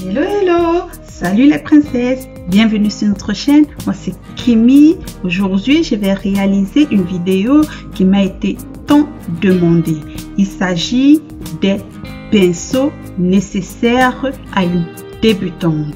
Hello, hello! Salut les princesses! Bienvenue sur notre chaîne. Moi c'est Kimi. Aujourd'hui, je vais réaliser une vidéo qui m'a été tant demandée. Il s'agit des pinceaux nécessaires à une débutante.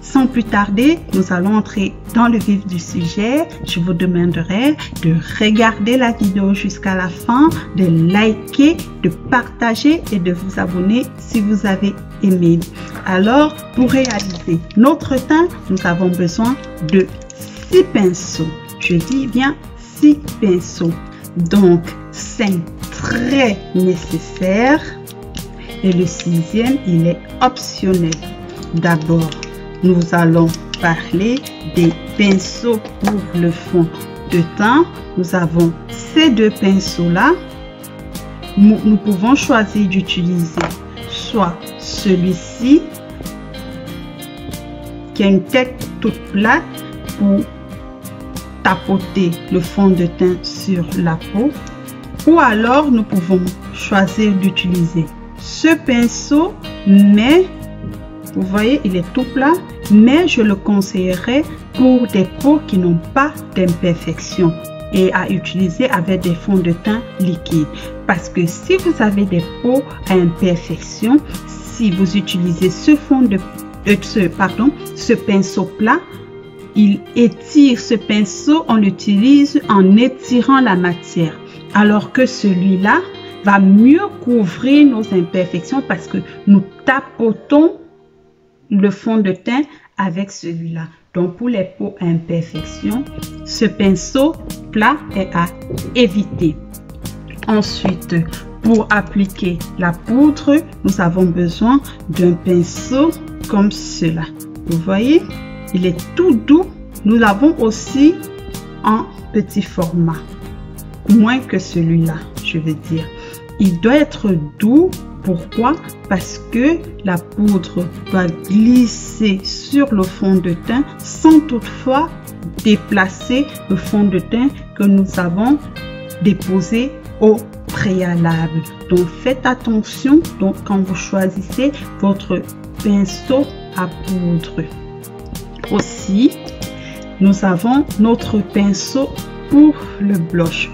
Sans plus tarder, nous allons entrer dans le vif du sujet. Je vous demanderai de regarder la vidéo jusqu'à la fin, de liker, de partager et de vous abonner si vous avez aimé. Alors, pour réaliser notre teint, nous avons besoin de 6 pinceaux. Je dis bien 6 pinceaux. Donc, 5 très nécessaires et le 6e, il est optionnel. D'abord, nous allons parler des pinceaux pour le fond de teint. Nous avons ces deux pinceaux-là. Nous pouvons choisir d'utiliser soit celui-ci, qui a une tête toute plate pour tapoter le fond de teint sur la peau. Ou alors, nous pouvons choisir d'utiliser ce pinceau, mais vous voyez, il est tout plat, mais je le conseillerais pour des peaux qui n'ont pas d'imperfection et à utiliser avec des fonds de teint liquides. Parce que si vous avez des peaux à imperfection, si vous utilisez ce pinceau plat, il étire ce pinceau, on l'utilise en étirant la matière. Alors que celui-là va mieux couvrir nos imperfections parce que nous tapotons le fond de teint avec celui-là. Donc pour les peaux à imperfection, ce pinceau plat est à éviter. Ensuite, pour appliquer la poudre, nous avons besoin d'un pinceau comme cela. Vous voyez, il est tout doux. Nous l'avons aussi en petit format, moins que celui-là, je veux dire. Il doit être doux. Pourquoi? Parce que la poudre doit glisser sur le fond de teint sans toutefois déplacer le fond de teint que nous avons déposé au préalable. Donc faites attention quand vous choisissez votre pinceau à poudre. Aussi, nous avons notre pinceau pour le blush.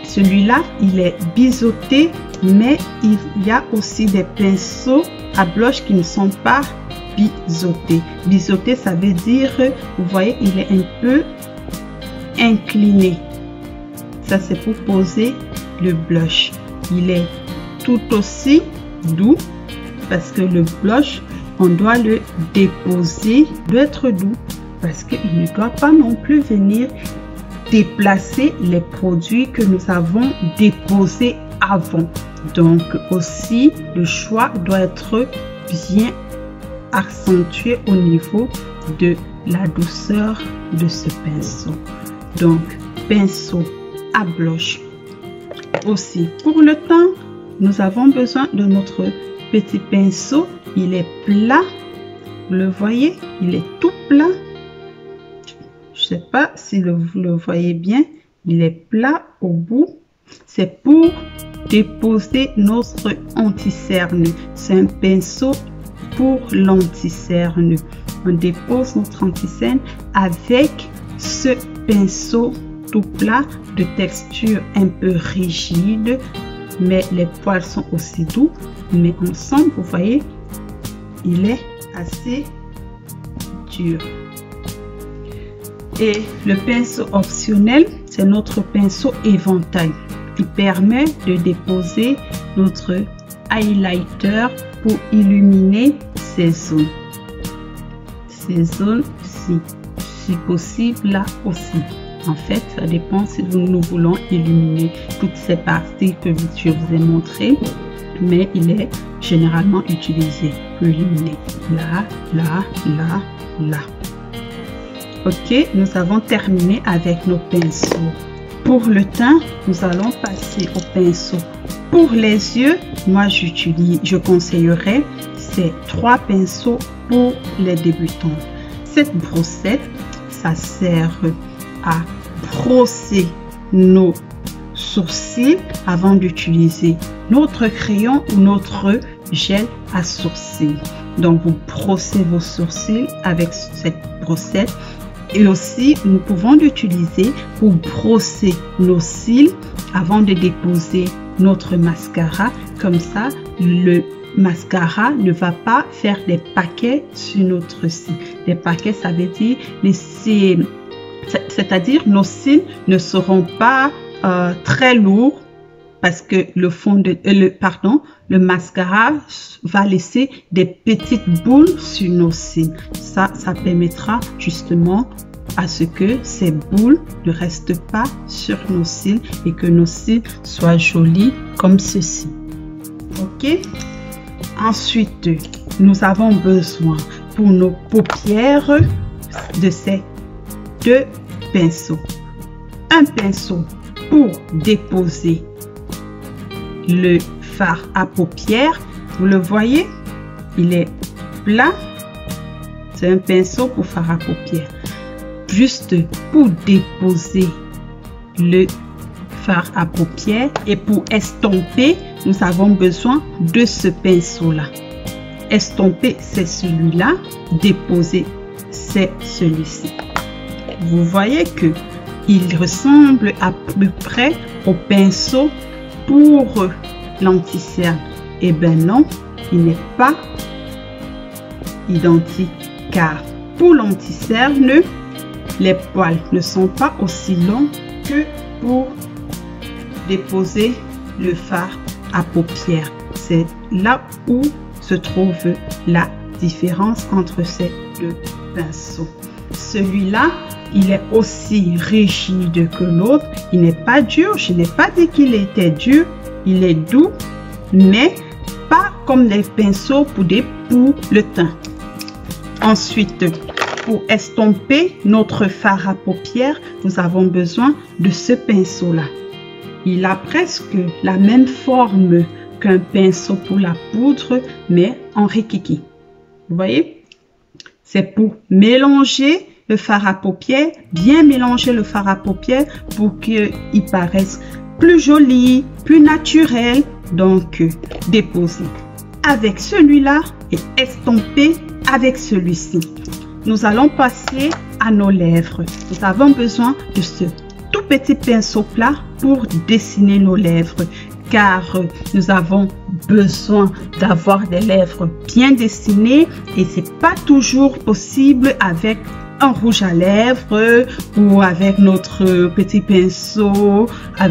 Celui-là, il est biseauté, mais il y a aussi des pinceaux à blush qui ne sont pas biseautés. Biseauté, ça veut dire, vous voyez, il est un peu incliné. Ça, c'est pour poser le blush. Il est tout aussi doux parce que le blush, on doit le déposer, il doit être doux parce qu'il ne doit pas non plus venir déplacer les produits que nous avons déposés avant. Donc aussi, le choix doit être bien accentué au niveau de la douceur de ce pinceau. Donc, pinceau à blush. Aussi, pour le teint, nous avons besoin de notre petit pinceau. Il est plat. Vous le voyez, il est tout plat. Je ne sais pas si vous le voyez bien, il est plat au bout. C'est pour déposer notre anti-cerne. C'est un pinceau pour l'anti-cerne. On dépose notre anti-cerne avec ce pinceau tout plat de texture un peu rigide, mais les poils sont aussi doux. Mais ensemble, vous voyez, il est assez dur. Et le pinceau optionnel, c'est notre pinceau éventail qui permet de déposer notre highlighter pour illuminer ces zones. Ces zones-ci, si possible là aussi. En fait, ça dépend si nous voulons illuminer toutes ces parties que je vous ai montrées, mais il est généralement utilisé pour illuminer là, là, là, là. Ok, nous avons terminé avec nos pinceaux. Pour le teint, nous allons passer au pinceau. Pour les yeux, moi je conseillerais ces 3 pinceaux pour les débutants. Cette brossette, ça sert à brosser nos sourcils avant d'utiliser notre crayon ou notre gel à sourcils. Donc, vous brossez vos sourcils avec cette brossette. Et aussi, nous pouvons l'utiliser pour brosser nos cils avant de déposer notre mascara. Comme ça, le mascara ne va pas faire des paquets sur notre cils. Des paquets, ça veut dire c'est-à-dire nos cils ne seront pas très lourds parce que le mascara va laisser des petites boules sur nos cils. Ça permettra justement à ce que ces boules ne restent pas sur nos cils et que nos cils soient jolis comme ceci. Ok? Ensuite, nous avons besoin pour nos paupières de ces deux pinceaux. Un pinceau pour déposer le fard à paupières. Vous le voyez, il est plat. C'est un pinceau pour fard à paupières. Juste pour déposer le fard à paupières et pour estomper, nous avons besoin de ce pinceau-là. Estomper, c'est celui-là. Déposer, c'est celui-ci. Vous voyez que il ressemble à peu près au pinceau pour l'anti-cerne. Eh bien non, il n'est pas identique car pour l'anti-cerne, les poils ne sont pas aussi longs que pour déposer le fard à paupières. C'est là où se trouve la différence entre ces deux pinceaux. Celui-là, il est aussi rigide que l'autre. Il n'est pas dur. Je n'ai pas dit qu'il était dur. Il est doux, mais pas comme les pinceaux pour le teint. Ensuite, pour estomper notre fard à paupières, nous avons besoin de ce pinceau-là. Il a presque la même forme qu'un pinceau pour la poudre, mais en rikiki. Vous voyez? C'est pour mélanger le fard à paupières, bien mélanger le fard à paupières pour qu'il paraisse plus joli, plus naturel. Donc, déposer avec celui-là et estomper avec celui-ci. Nous allons passer à nos lèvres. Nous avons besoin de ce tout petit pinceau plat pour dessiner nos lèvres, car nous avons besoin d'avoir des lèvres bien dessinées et c'est pas toujours possible avec un rouge à lèvres ou avec notre petit pinceau à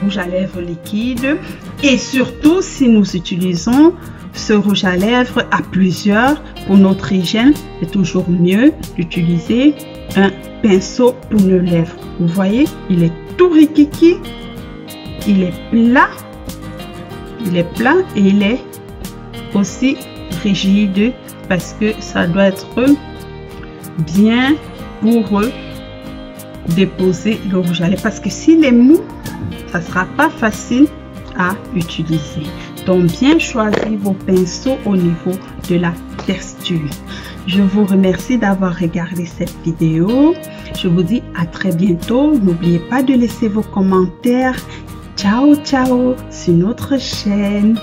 rouge à lèvres liquide. Et surtout, si nous utilisons ce rouge à lèvres à plusieurs pour notre hygiène, c'est toujours mieux d'utiliser un pinceau pour nos lèvres. Vous voyez, il est tout rikiki, il est plat et il est aussi rigide parce que ça doit être bien pour déposer le rouge à lèvres, parce que s'il est mou, ça sera pas facile à utiliser. Donc bien choisir vos pinceaux au niveau de la texture. Je vous remercie d'avoir regardé cette vidéo. Je vous dis à très bientôt. N'oubliez pas de laisser vos commentaires. Ciao ciao sur notre chaîne.